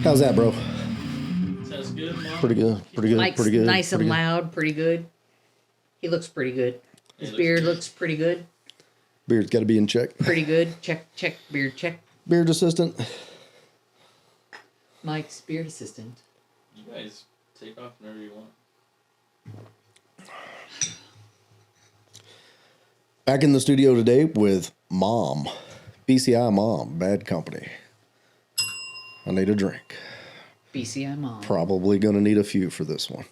How's that, bro? Sounds good, Mom. Pretty good. Pretty good. Mike's pretty good. nice pretty and good. loud, pretty good. He looks pretty good. His beard looks pretty good. Beard's got to be in check. Pretty good. Check, beard check. Beard assistant. Mike's beard assistant. You guys take off whenever you want. Back in the studio today with Mom. BCI Mom. Bad company. I need a drink. BCI Mom. Probably going to need a few for this one.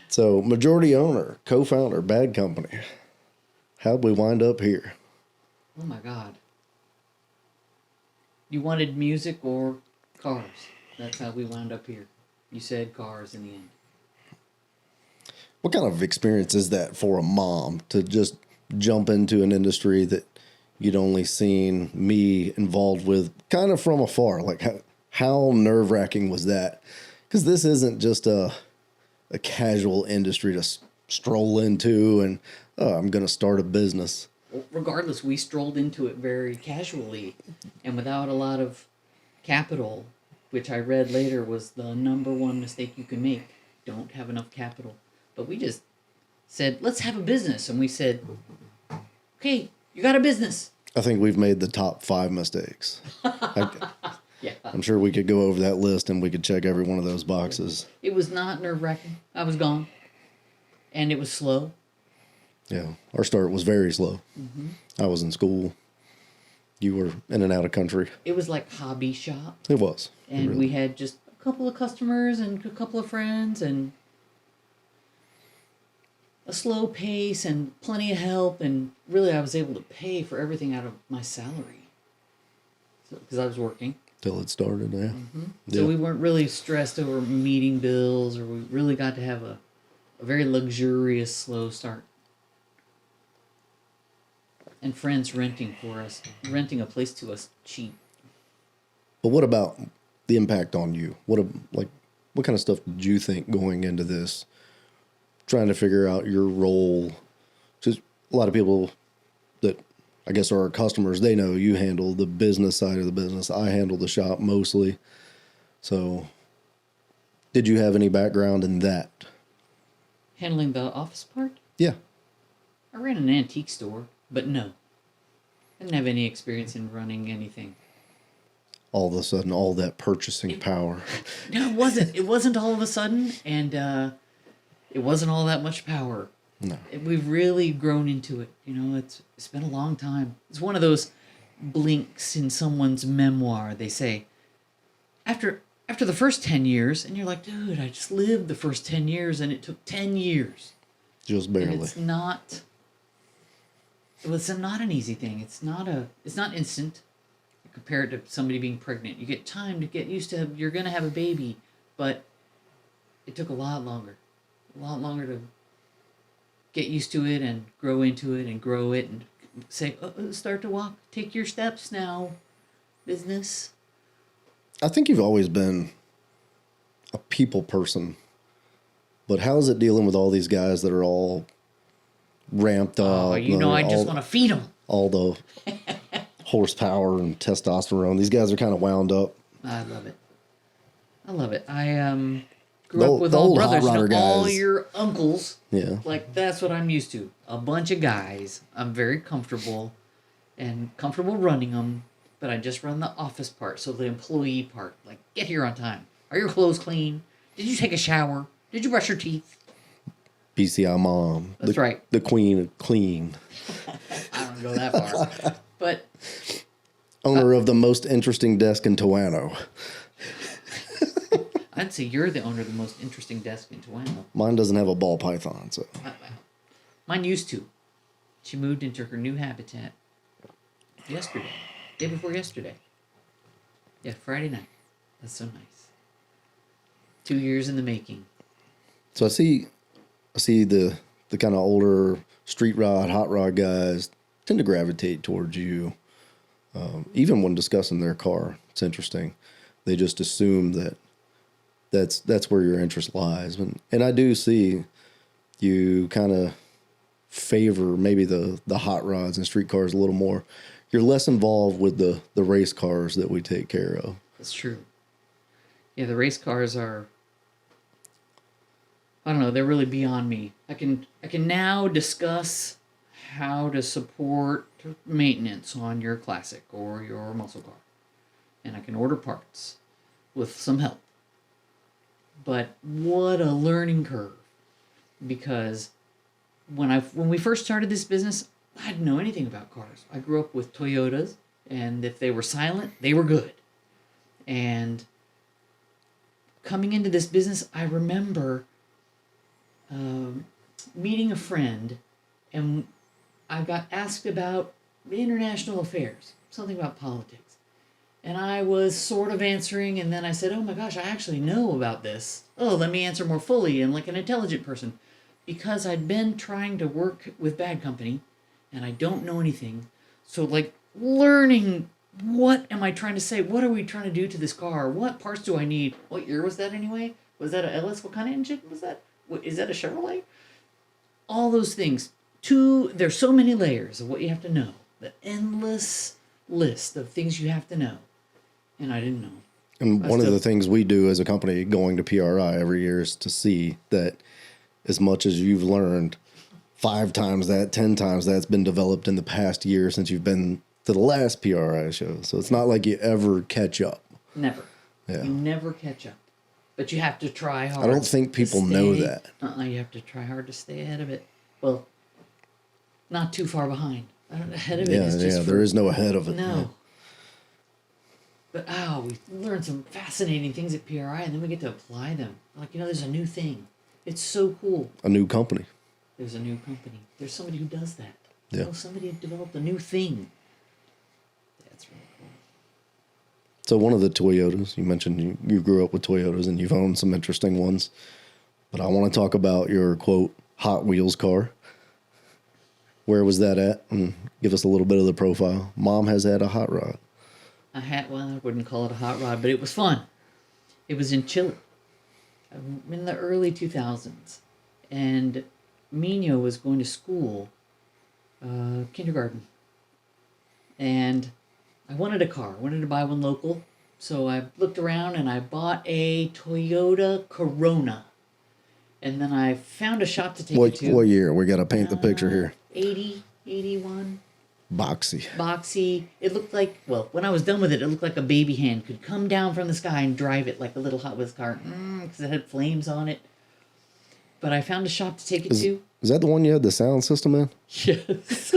So, majority owner, co-founder, bad company. How'd we wind up here? Oh my God. You wanted music or cars. That's how we wound up here. You said cars in the end. What kind of experience is that for a mom to just jump into an industry that you'd only seen me involved with kind of from afar? Like, how nerve-wracking was that? Because this isn't just a casual industry to stroll into and, oh, I'm going to start a business. Well, regardless, we strolled into it very casually and without a lot of capital, which I read later was the number one mistake you can make. Don't have enough capital. But we just said, let's have a business. And we said, okay, you got a business. I think we've made the top 5 mistakes. Yeah. I'm sure we could go over that list and we could check every one of those boxes. It was not nerve-wracking. I was gone. And it was slow. Yeah, our start was very slow. Mm-hmm. I was in school. You were in and out of country. It was like hobby shop. It was. And really. we had just a couple of customers and a couple of friends and a slow pace and plenty of help. And really, I was able to pay for everything out of my salary. Because I was working. Till it started, yeah. Mm-hmm. Yeah. So we weren't really stressed over meeting bills, or we really got to have a very luxurious, slow start. And friends renting a place to us cheap. But what about the impact on you? What kind of stuff did you think going into this? Trying to figure out your role. Just a lot of people that I guess are our customers, they know you handle the business side of the business. I handle the shop mostly. So did you have any background in that? Handling the office part? Yeah. I ran an antique store, but no. I didn't have any experience in running anything. All of a sudden, all that purchasing power. No, it wasn't. It wasn't all of a sudden, and it wasn't all that much power. No. We've really grown into it. You know, it's been a long time. It's one of those blinks in someone's memoir. They say, after the first 10 years, and you're like, dude, I just lived the first 10 years, and it took 10 years. Just barely. And it's not an easy thing. It's not instant. Compared to somebody being pregnant, you get time to get used to. You're gonna have a baby, but it took a lot longer to get used to it and grow into it and grow it and say, start to walk, take your steps now, business. I think you've always been a people person, but how is it dealing with all these guys that are all ramped up? Oh, I just want to feed them. All the horsepower and testosterone. These guys are kind of wound up. I love it. I grew up with all brothers, all your uncles. Yeah. Like, that's what I'm used to. A bunch of guys. I'm very comfortable running them, but I just run the office part, so the employee part. Like, get here on time. Are your clothes clean? Did you take a shower? Did you brush your teeth? BCI Mom. That's right. The queen of clean. I don't go that far. But owner of the most interesting desk in Tawano. I'd say you're the owner of the most interesting desk in Tawano. Mine doesn't have a ball python, so. Mine used to. She moved into her new habitat yesterday. Day before yesterday. Yeah, Friday night. That's so nice. 2 years in the making. So I see the kind of older street rod, hot rod guys tend to gravitate towards you. Even when discussing their car, it's interesting. They just assume that's where your interest lies. And I do see you kind of favor maybe the hot rods and street cars a little more. you're less involved with the race cars that we take care of. That's true. Yeah, the race cars are, I don't know, they're really beyond me. I can now discuss how to support maintenance on your classic or your muscle car. And I can order parts with some help. But what a learning curve. Because when we first started this business, I didn't know anything about cars. I grew up with Toyotas, and if they were silent, they were good. And coming into this business, I remember meeting a friend, and I got asked about international affairs, something about politics. And I was sort of answering, and then I said, oh my gosh, I actually know about this. Oh, let me answer more fully and like an intelligent person. Because I'd been trying to work with bad company, and I don't know anything. So like learning, what am I trying to say? What are we trying to do to this car? What parts do I need? What year was that anyway? Was that a LS? What kind of engine was that? What, is that a Chevrolet? All those things. There's so many layers of what you have to know. The endless list of things you have to know. And I didn't know. And one of the things we do as a company going to PRI every year is to see that as much as you've learned, 5 times that, 10 times that's been developed in the past year since you've been to the last PRI show. So it's not like you ever catch up. Never. Yeah. You never catch up. But you have to try hard. I don't think people know that. You have to try hard to stay ahead of it. Well, not too far behind. Ahead of it is just there is no ahead of it. No. Yeah. But we learned some fascinating things at PRI, and then we get to apply them. Like, there's a new thing. It's so cool. A new company. There's a new company. There's somebody who does that. Yeah. Somebody had developed a new thing. That's really cool. So one of the Toyotas, you mentioned you grew up with Toyotas and you've owned some interesting ones. But I want to talk about your, quote, Hot Wheels car. Where was that at? And give us a little bit of the profile. Mom has had a hot rod. I wouldn't call it a hot rod, but it was fun. It was in Chile in the early 2000s. And Mino was going to school, kindergarten. And I wanted a car. I wanted to buy one local. So I looked around and I bought a Toyota Corona. And then I found a shop to take it to. What year? We got to paint the picture here. 80, 81. Boxy. It looked like, when I was done with it, it looked like a baby hand could come down from the sky and drive it like a little Hot Wheels car. Because it had flames on it. But I found a shop to take it to. Is that the one you had the sound system in? Yes.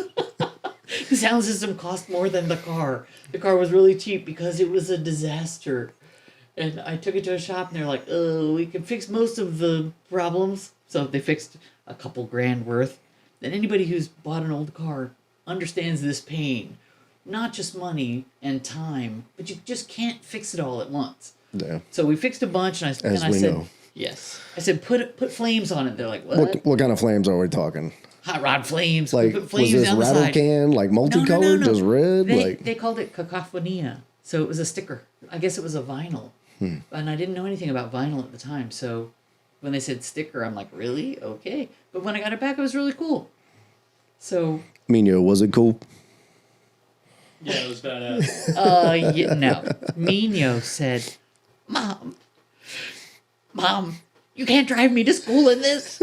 The sound system cost more than the car. The car was really cheap because it was a disaster. And I took it to a shop and they're like, oh, we can fix most of the problems. So they fixed a couple grand worth. And anybody who's bought an old car understands this pain. Not just money and time, but you just can't fix it all at once. Yeah. So we fixed a bunch and I said, know. Yes. I said, put flames on it. They're like, what? What kind of flames are we talking? Hot rod flames. Like, we put flames was this down the rattle side. can, like multicolored, just red? They called it cacophonia. So it was a sticker. I guess it was a vinyl. And I didn't know anything about vinyl at the time. So when they said sticker, I'm like, really? Okay. But when I got it back, it was really cool. So. Mino, was it cool? Yeah, it was badass. No. Mino said, Mom, you can't drive me to school in this.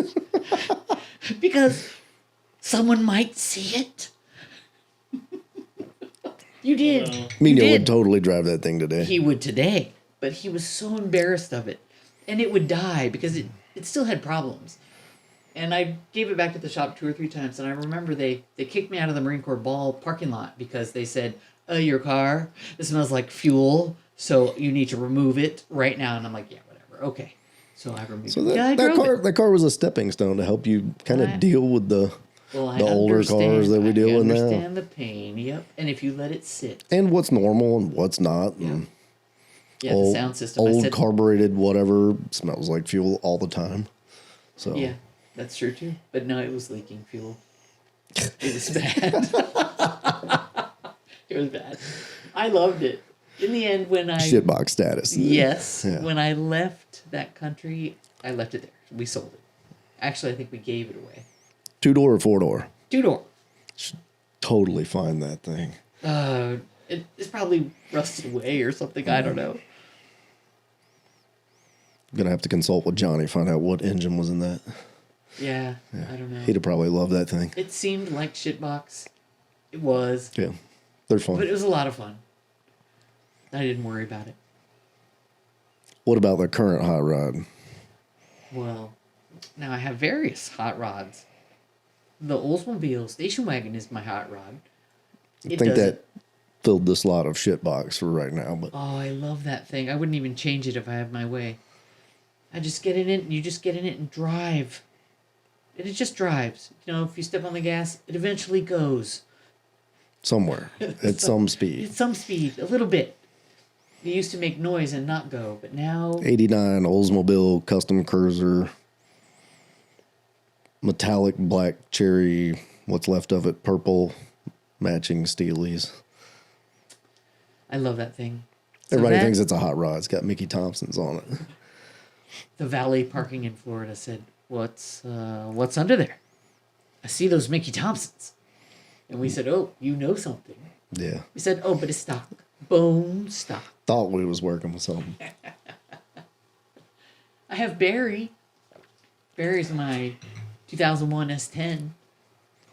Because someone might see it. You did. No. Mino would totally drive that thing today. He would today. But he was so embarrassed of it. And it would die because it still had problems. And I gave it back to the shop 2 or 3 times. And I remember they kicked me out of the Marine Corps Ball parking lot because they said, your car, it smells like fuel. So you need to remove it right now. And I'm like, yeah, whatever. Okay. So I removed it. So that car was a stepping stone to help you kind of deal with the older cars that we deal with now. I understand the pain, yep. And if you let it sit. And what's normal and what's not. Yeah, and the sound system. Old carbureted whatever smells like fuel all the time. So yeah, that's true too. But no, it was leaking fuel. It was bad. It was bad. I loved it. In the end, when I... Shitbox status. Yes. Yeah. When I left that country, I left it there. We sold it. Actually, I think we gave it away. 2-door or 4-door? 2-door. Should totally find that thing. It's probably rusted away or something. I don't know. Gonna have to consult with Johnny, find out what engine was in that. Yeah, I don't know. He'd have probably loved that thing. It seemed like shitbox. It was. Yeah, they're fun. But it was a lot of fun. I didn't worry about it. What about the current hot rod? Well, now I have various hot rods. The Oldsmobile station wagon is my hot rod. I think that filled the slot of shitbox for right now. But Oh, I love that thing. I wouldn't even change it if I had my way. I just get in it, and you just get in it and drive. And it just drives. You know, if you step on the gas, it eventually goes. somewhere at some speed. At some speed, a little bit. It used to make noise and not go, but now... 89 Oldsmobile custom cruiser. Metallic black cherry. What's left of it, purple. Matching Steelies. I love that thing. So Everybody thinks it's a hot rod. It's got Mickey Thompson's on it. The valet parking in Florida said, what's under there? I see those Mickey Thompsons. And we said, oh, you know something. Yeah. We said, oh, but it's stock. Bone stock. Thought we was working with something. I have Barry. Barry's my 2001 S10.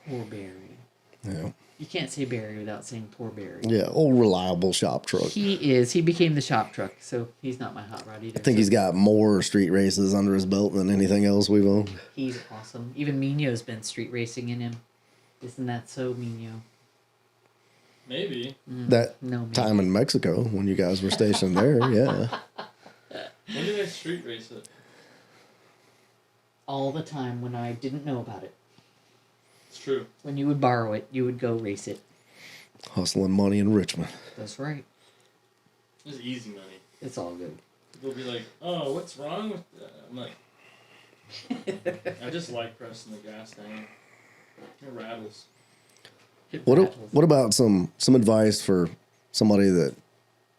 Poor Barry. Yeah. You can't say Barry without saying poor Barry. Yeah, old reliable shop truck. He is. He became the shop truck, so he's not my hot rod either. I think he's got more street races under his belt than anything else we've owned. He's awesome. Even Mino's been street racing in him. Isn't that so, Mino? Maybe. That No, maybe. time in Mexico when you guys were stationed there, yeah. When did I street race it? All the time when I didn't know about it. It's true. When you would borrow it, you would go race it. Hustling money in Richmond. That's right. It's easy money. It's all good. They'll be like, oh, what's wrong with that? I'm like, I just like pressing the gas down. It rattles. It What rattles. what about some advice for somebody that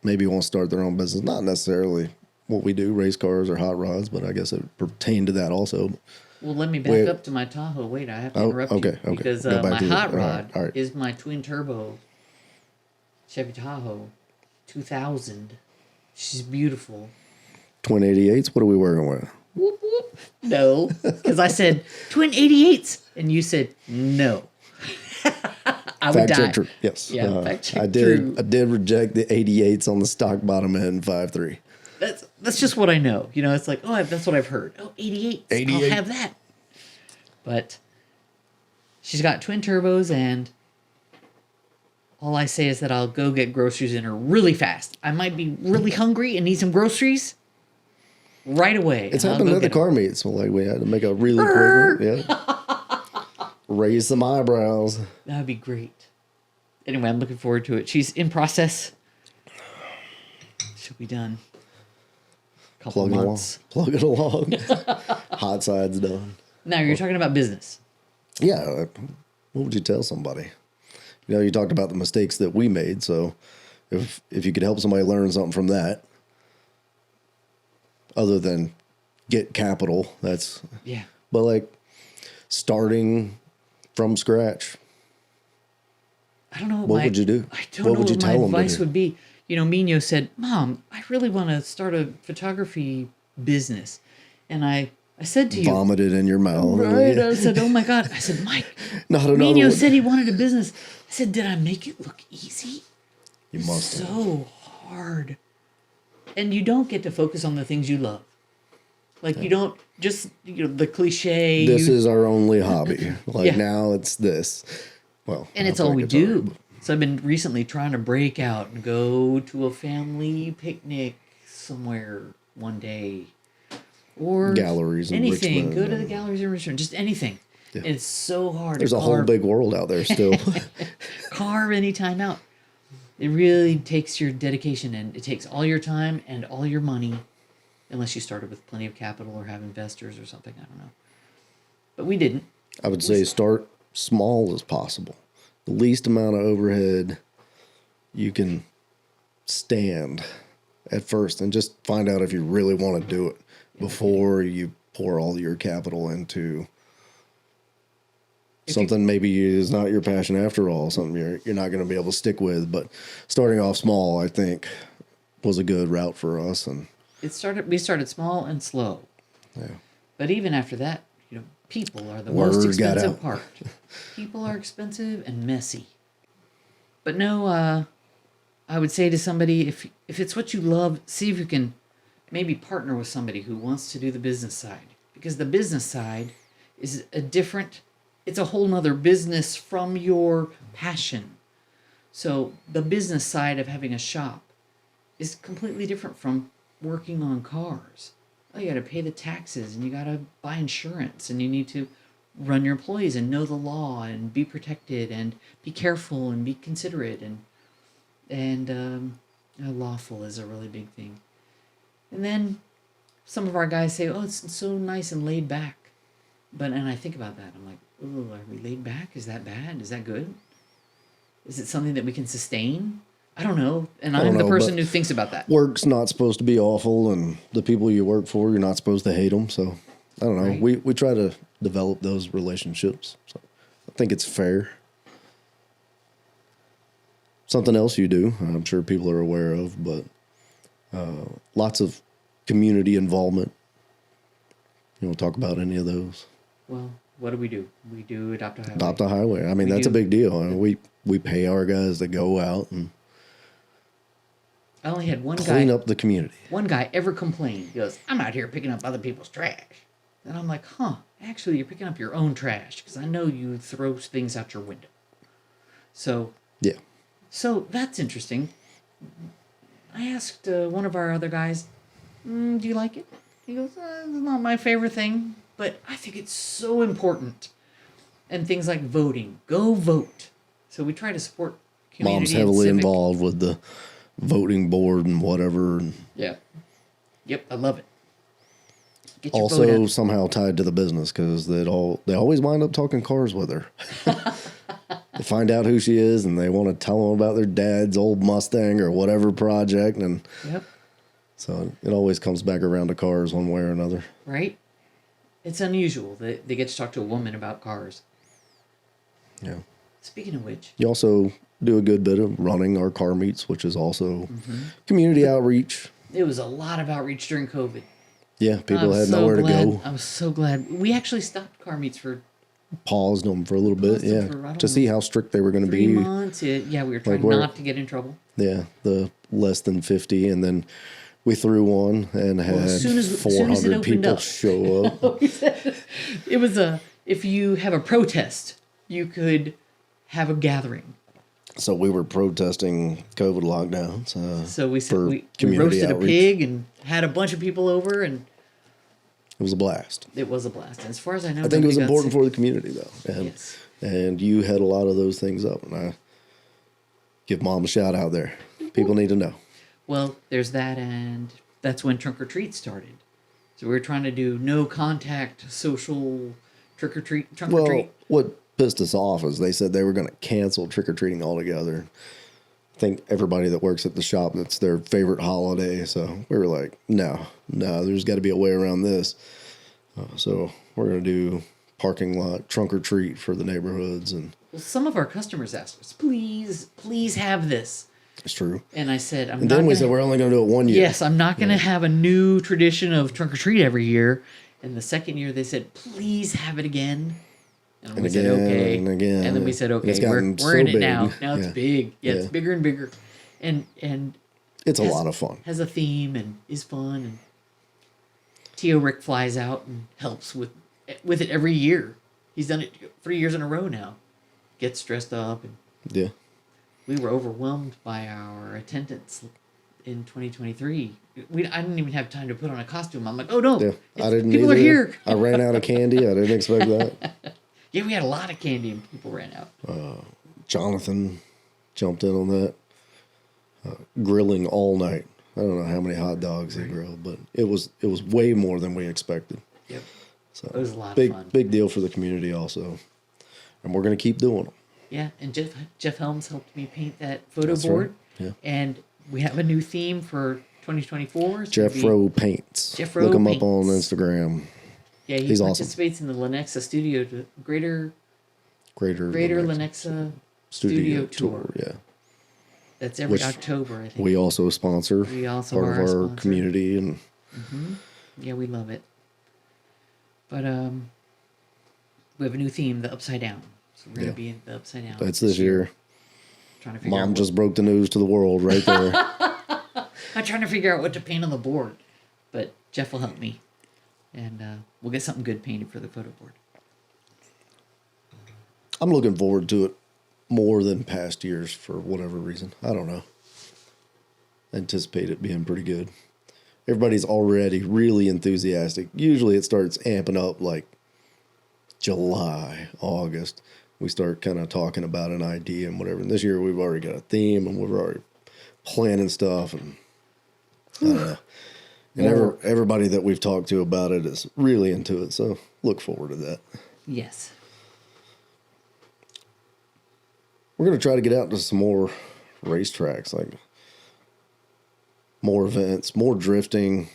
maybe wants to start their own business? Not necessarily what we do, race cars or hot rods, but I guess it pertained to that also. Well, let me back Wait. up to my Tahoe. Wait, I have to Oh, interrupt okay, you. okay. Because Go back my to hot all right, rod all right. is my twin turbo Chevy Tahoe 2000. She's beautiful. Twin 88s, what are we working with? Whoop, whoop. No, because I said twin 88s, and you said no. I would Fact die. check true. Yes. Yeah, fact check I did true. I did reject the 88s on the stock bottom end 5.3. That's just what I know. You know, it's like, oh, that's what I've heard. Oh, 88. 88. I'll have that. But she's got twin turbos, and all I say is that I'll go get groceries in her really fast. I might be really hungry and need some groceries right away. It's and I'll happened go at the get 'em. car meet, so like we had to make a really quick one. Yeah. Raise some eyebrows. That'd be great. Anyway, I'm looking forward to it. She's in process. She'll be done. Couple Plug it along. months. Plug it along. Hot side's done. Now you're talking about business. Yeah. What would you tell somebody? You know, you talked about the mistakes that we made, so if you could help somebody learn something from that, other than get capital, that's Yeah. but like starting from scratch. I don't know. What would you do? I don't What know would you what my tell 'em to advice do? would be. You know, Mino said, "Mom, I really want to start a photography business," and I said to you, Vomited in your mouth. right? I said, "Oh my God!" I said, "Mike, Not another Mino one. said he wanted a business." I said, "Did I make it look easy?" You must have. So hard, and you don't get to focus on the things you love. Like you don't just the cliche. This is our only hobby. Like Yeah. now it's this. Well, And it's I'll all play we guitar, do. but- So I've been recently trying to break out and go to a family picnic somewhere one day. Or Galleries in anything. Richmond Go to the and- galleries in Richmond. Just anything. Yeah. It's so hard There's to a whole carve, big world out there still. carve any time out. It really takes your dedication, and it takes all your time and all your money, unless you started with plenty of capital or have investors or something. I don't know. But we didn't. I would say start small as possible. The least amount of overhead you can stand at first, and just find out if you really want to do it before you pour all your capital into something maybe is not your passion after all, something you're not going to be able to stick with. But starting off small, I think, was a good route for us. And we started small and slow. yeah, But even after that, people are the Word most got expensive out. part. People are expensive and messy. But no, I would say to somebody, if it's what you love, see if you can maybe partner with somebody who wants to do the business side. Because the business side is it's a whole nother business from your passion. So the business side of having a shop is completely different from working on cars. Oh, you got to pay the taxes, and you got to buy insurance, and you need to run your employees and know the law and be protected and be careful and be considerate and lawful is a really big thing. And then some of our guys say, "Oh, it's so nice and laid back," and I think about that. I'm like, "Oh, are we laid back? Is that bad? Is that good? Is it something that we can sustain?" I don't know, and I'm the person who thinks about that. Work's not supposed to be awful, and the people you work for, you're not supposed to hate them. So, I don't know. Right. We try to develop those relationships. So, I think it's fair. Something else you do, I'm sure people are aware of, but lots of community involvement. You want to talk about any of those? Well, what do? We do Adopt a Highway. Adopt a Highway. I mean, that's a big deal. I mean, we pay our guys to go out and I only had one clean guy. up the community. One guy ever complained. He goes, "I'm out here picking up other people's trash." And I'm like, actually, you're picking up your own trash because I know you throw things out your window. So Yeah. So that's interesting. I asked one of our other guys, "Do you like it?" He goes, "It's not my favorite thing, but I think it's so important." And things like voting. Go vote. So we try to support community Mom's and heavily civic. involved with the voting board and whatever. And Yeah. Yep, I love it. Get your vote also out. somehow tied to the business because they always wind up talking cars with her. They find out who she is and they want to tell them about their dad's old Mustang or whatever project. And Yep. so it always comes back around to cars one way or another. Right? It's unusual that they get to talk to a woman about cars. Yeah. Speaking of which, You also do a good bit of running our car meets, which is also community outreach. it was a lot of outreach during COVID. Yeah, people I'm had so nowhere glad- to go. I'm so glad. We actually stopped car meets for Paused them for a little bit, Paused them yeah, for, I don't to see know, how strict they were going to 3 be. months. Yeah, we were trying where- not to get in trouble. Yeah, the less than 50, and then we threw one and had as soon as it 400 opened people up. show up. It was if you have a protest, you could have a gathering. So we were protesting COVID lockdowns. So we said for we community roasted outreach. a pig and had a bunch of people over, and It was a blast. it was a blast. And as far as I know, I think it was nobody got important sick. for the community, though. And, Yes. and you had a lot of those things up, and I give Mom a shout out there. People need to know. Well, there's that, and that's when Trunk or Treat started. So we were trying to do no contact social trunk or treat. Well, what pissed us off is they said they were going to cancel trick or treating altogether. I think everybody that works at the shop, that's their favorite holiday. So we were like, no, there's got to be a way around this. So we're going to do parking lot trunk or treat for the neighborhoods, and Well, some of our customers asked us, please have this. it's true. And I said, And then we said we're only going to do it one year. yes, I'm not going to have a new tradition of trunk or treat every year. And the second year they said, please have it again. And we said, again, okay. and again. And then we said, And okay, it's we're gotten so in it big. now. Now it's Yeah. big. Yeah, it's Yeah. bigger and bigger. And It's a has- lot of fun. has a theme and is fun. And Tio Rick flies out and helps with it every year. He's done it 3 years in a row now. Gets dressed up, and Yeah. we were overwhelmed by our attendance in 2023. I didn't even have time to put on a costume. I'm like, oh no, Yeah. I didn't people either. are here. I ran out of candy. I didn't expect that. Yeah, we had a lot of candy and people ran out. Jonathan jumped in on that. Grilling all night. I don't know how many hot dogs he grilled, but it was way more than we expected. Yep. So It was a lot of big fun. big deal for the community also, and we're gonna keep doing them. Yeah, and Jeff Helms helped me paint that photo That's board. right, yeah. And we have a new theme for 2024. It's Jeff gonna be- Rowe Paints. Jeff Look Rowe him up on Paints. Instagram. Yeah, he He's awesome. participates in the Lenexa studio to greater Greater Lenexa Studio Tour. Yeah. That's every Which October, I think. We also sponsor. We also part are of a our sponsor. community, and Yeah, we love it. But we have a new theme, the Upside Down. So we're gonna be in the Upside Down. that's this year. Trying to figure Mom out just broke the news to the world right there. I'm trying to figure out what to paint on the board, but Jeff will help me, and we'll get something good painted for the photo board. I'm looking forward to it more than past years for whatever reason. I don't know. I anticipate it being pretty good. Everybody's already really enthusiastic. Usually it starts amping up like July, August. We start kind of talking about an idea and whatever. And this year we've already got a theme and we're already planning stuff. And I don't know. And everybody that we've talked to about it is really into it. So look forward to that. Yes. We're going to try to get out to some more racetracks, like more events, more drifting.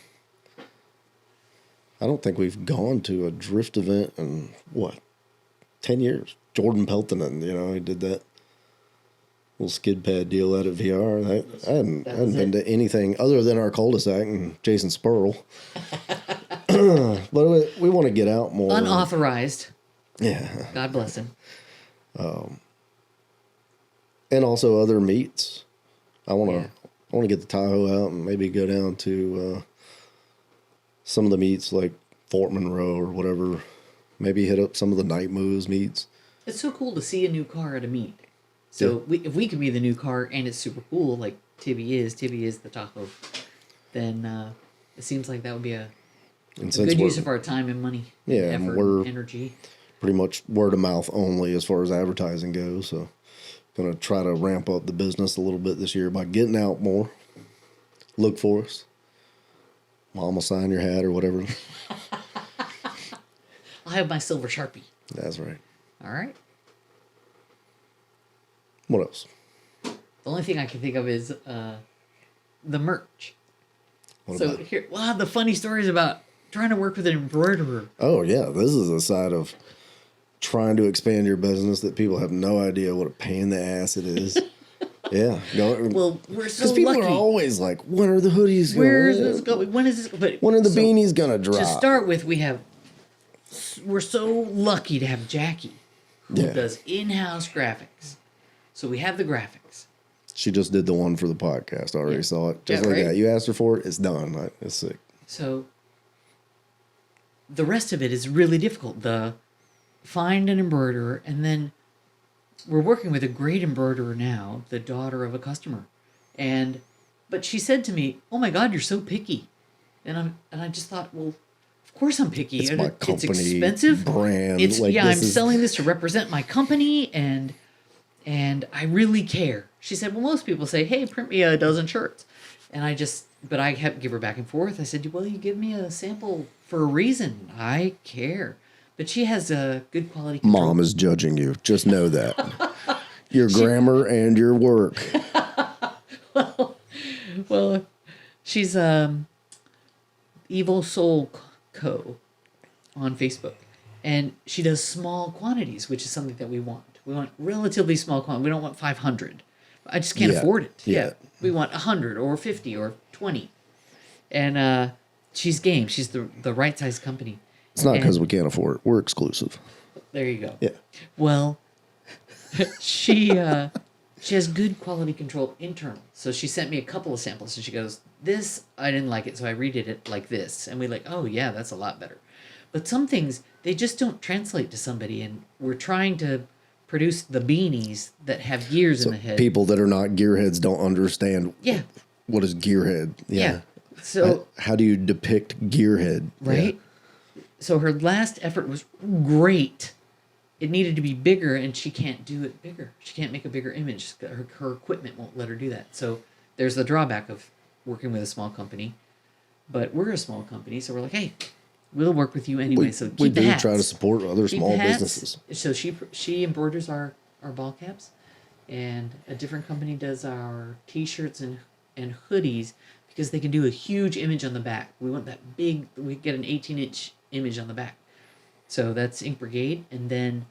I don't think we've gone to a drift event in, 10 years? Jordan Peltonen, he did that little skid pad deal out at VR. I hadn't been to anything other than our cul-de-sac and Jason Spurl. But we want to get out more. Unauthorized. Yeah. God bless him. And also other meets. I want to get the Tahoe out and maybe go down to some of the meets like Fort Monroe or whatever. Maybe hit up some of the Night Moves meets. It's so cool to see a new car at a meet. So if we could be the new car and it's super cool, like Tibby is the Tahoe, then it seems like that would be a good use of our time and money. Yeah, effort, and we're energy. pretty much word of mouth only as far as advertising goes. So going to try to ramp up the business a little bit this year by getting out more. Look for us. Mom will sign your hat or whatever. I'll have my silver Sharpie. That's right. All right. What else? The only thing I can think of is the merch. What So about it? here, the funny stories about trying to work with an embroiderer. Oh, yeah. This is a side of trying to expand your business that people have no idea what a pain in the ass it is. Yeah. Well, we're so because people lucky. are always like, when are the hoodies going? Where is this going? When is this? But When are the beanies going to drop? to start with, we're so lucky to have Jackie, who Yeah. does in-house graphics. So we have the graphics. She just did the one for the podcast. I already saw it. Just Yeah, like right? that. You asked her for it. It's done. It's sick. So the rest of it is really difficult. Find an embroiderer, and then we're working with a great embroiderer now, the daughter of a customer. But she said to me, "Oh my God, you're so picky." And I just thought, well, of course I'm picky. It's my company, It's expensive. brand. I'm selling this to represent my company, and I really care. She said, well, most people say, hey, print me a dozen shirts. And I have to give her back and forth. I said, well, you give me a sample for a reason. I care. But she has a good quality control. Mom is judging you. Just know that. Your grammar and your work. Well, she's Evil Soul Co. on Facebook. And she does small quantities, which is something that we want. We want relatively small quantities. We don't want 500. I just can't afford it. Yeah. We want 100 or 50 or 20. And she's game. She's the right size company. It's not because we can't afford it. We're exclusive. There you go. Yeah. Well, she has good quality control internal. So she sent me a couple of samples, and she goes, "This I didn't like it, so I redid it like this." And we like, "Oh yeah, that's a lot better." But some things they just don't translate to somebody, and we're trying to produce the beanies that have gears in the head. People that are not gearheads don't understand. Yeah. What is gearhead? Yeah. So how do you depict gearhead? right. So her last effort was great. It needed to be bigger, and she can't do it bigger. She can't make a bigger image. Her equipment won't let her do that. So there's the drawback of working with a small company. But we're a small company, so we're like, hey, we'll work with you anyway. So keep we the do hats. try to support other Keep small the hats. businesses. So she embroiders our ball caps, and a different company does our T-shirts and hoodies because they can do a huge image on the back. We want that big. We get an 18-inch image on the back. So that's Ink Brigade, and then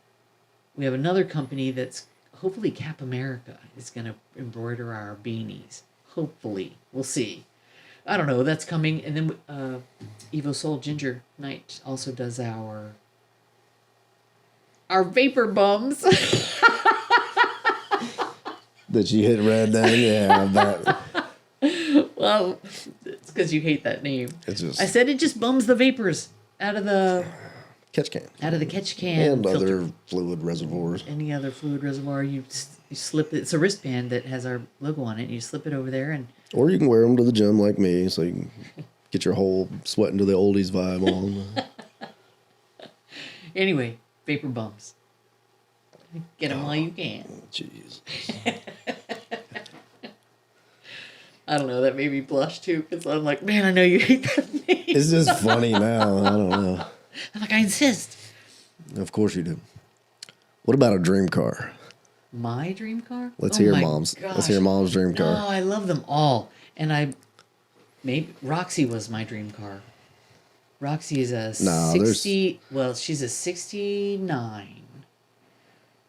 we have another company that's hopefully Cap America is going to embroider our beanies. Hopefully. We'll see. I don't know. That's coming. And then Evo Soul Ginger Night also does our vapor bums. That you hit red then? Yeah, I bet. Well, it's because you hate that name. It's just... I said it just bums the vapors out of the catch can. Out of the catch can. And filter. other fluid reservoirs. Any other fluid reservoir, you slip it. It's a wristband that has our logo on it. And you slip it over there, and or you can wear them to the gym like me, so you can get your whole sweating to the oldies vibe on. Anyway, vapor bums. Get them while you can. Jeez. I don't know. That made me blush too, because I'm like, man, I know you hate that name. It's just funny now. I don't know. I'm like, I insist. Of course you do. What about a dream car? My dream car? Let's Oh hear my Mom's. gosh. Let's hear Mom's dream car. No, I love them all. And maybe Roxy was my dream car. Roxy is a 60. Well, she's a 69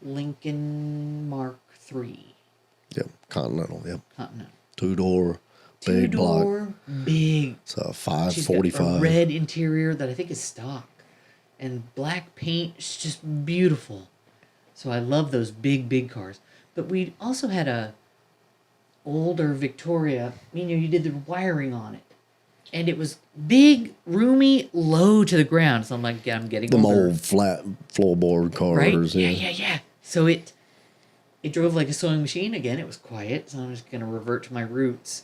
Lincoln Mark III. Yep, Continental. Yep, Continental. Two-door, big block. Two-door, big. It's a She's got 545. a red interior that I think is stock, and black paint. It's just beautiful. So I love those big cars. But we also had a older Victoria. You did the wiring on it, and it was big, roomy, low to the ground. So I'm like, yeah, I'm getting Them older. old flat floorboard cars. Right? Yeah. Yeah. So it drove like a sewing machine. Again, it was quiet, so I'm just going to revert to my roots.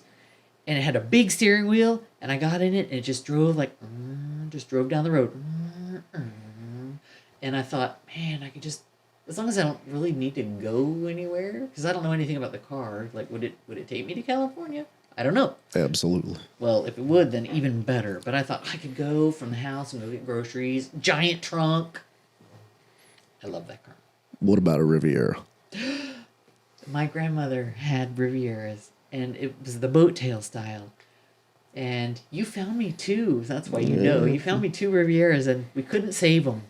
And it had a big steering wheel, and I got in it, and it just drove just drove down the road. And I thought, man, I could just, as long as I don't really need to go anywhere, because I don't know anything about the car. Like, would it take me to California? I don't know. Absolutely. Well, if it would, then even better. But I thought I could go from the house and go get groceries. Giant trunk. I love that car. What about a Riviera? My grandmother had Rivieras, and it was the boat tail style. And you found me two. That's why you know. You found me two Rivieras, and we couldn't save them.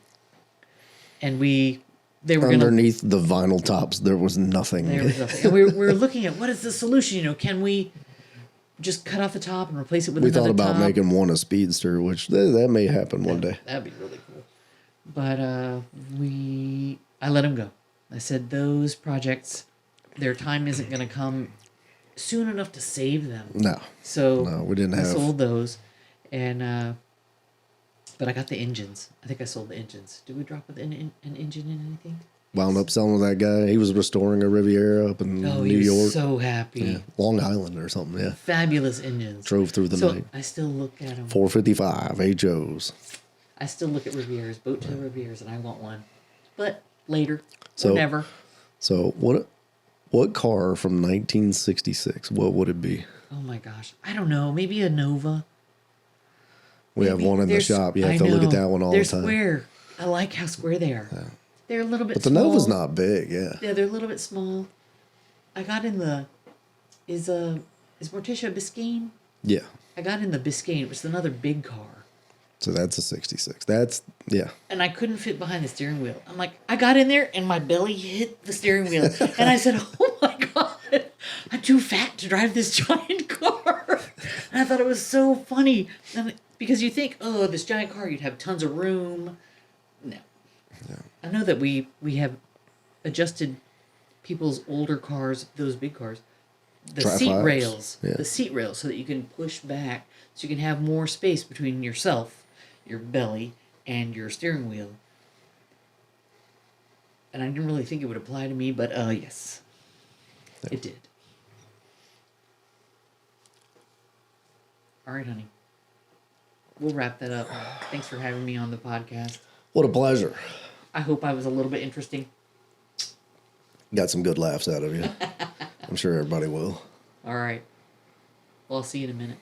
And they were underneath the vinyl tops, there was nothing. There was nothing. And we were looking at what is the solution. Can we just cut off the top and replace it with another top? We thought about making one a speedster, which that may happen one day. That'd be really cool. But I let them go. I said those projects, their time isn't going to come soon enough to save them. No. So we didn't I have. sold those, and but I got the engines. I think I sold the engines. Did we drop an engine in anything? Wound up selling with that guy. He was restoring a Riviera up in New he was York. So happy. Yeah. Long Island or something, yeah. Fabulous engines. Drove through the night. I still look at them. 455 HOs. I still look at Rivieras, boat tail Rivieras, and I want one. But later, So, or never. So what car from 1966, what would it be? Oh my gosh. I don't know. Maybe a Nova. We have one in the shop. You have to look at that one all the They're time. square. I like how square they are. Yeah. They're a little bit But the small. Nova's not big, yeah. Yeah, they're a little bit small. I got in the... Is Morticia a Biscayne? Yeah. I got in the Biscayne, which is another big car. So that's a 66. That's, yeah. And I couldn't fit behind the steering wheel. I'm like, I got in there and my belly hit the steering wheel. And I said, oh my God, I'm too fat to drive this giant car. And I thought it was so funny. Because you think, oh, this giant car, you'd have tons of room. No. Yeah. I know that we have adjusted people's older cars, those big cars, the seat rails, so that you can push back, so you can have more space between yourself, your belly, and your steering wheel. And I didn't really think it would apply to me, but yes, it did. All right, honey. We'll wrap that up. Thanks for having me on the podcast. What a pleasure. I hope I was a little bit interesting. Got some good laughs out of you. I'm sure everybody will. All right. Well, I'll see you in a minute.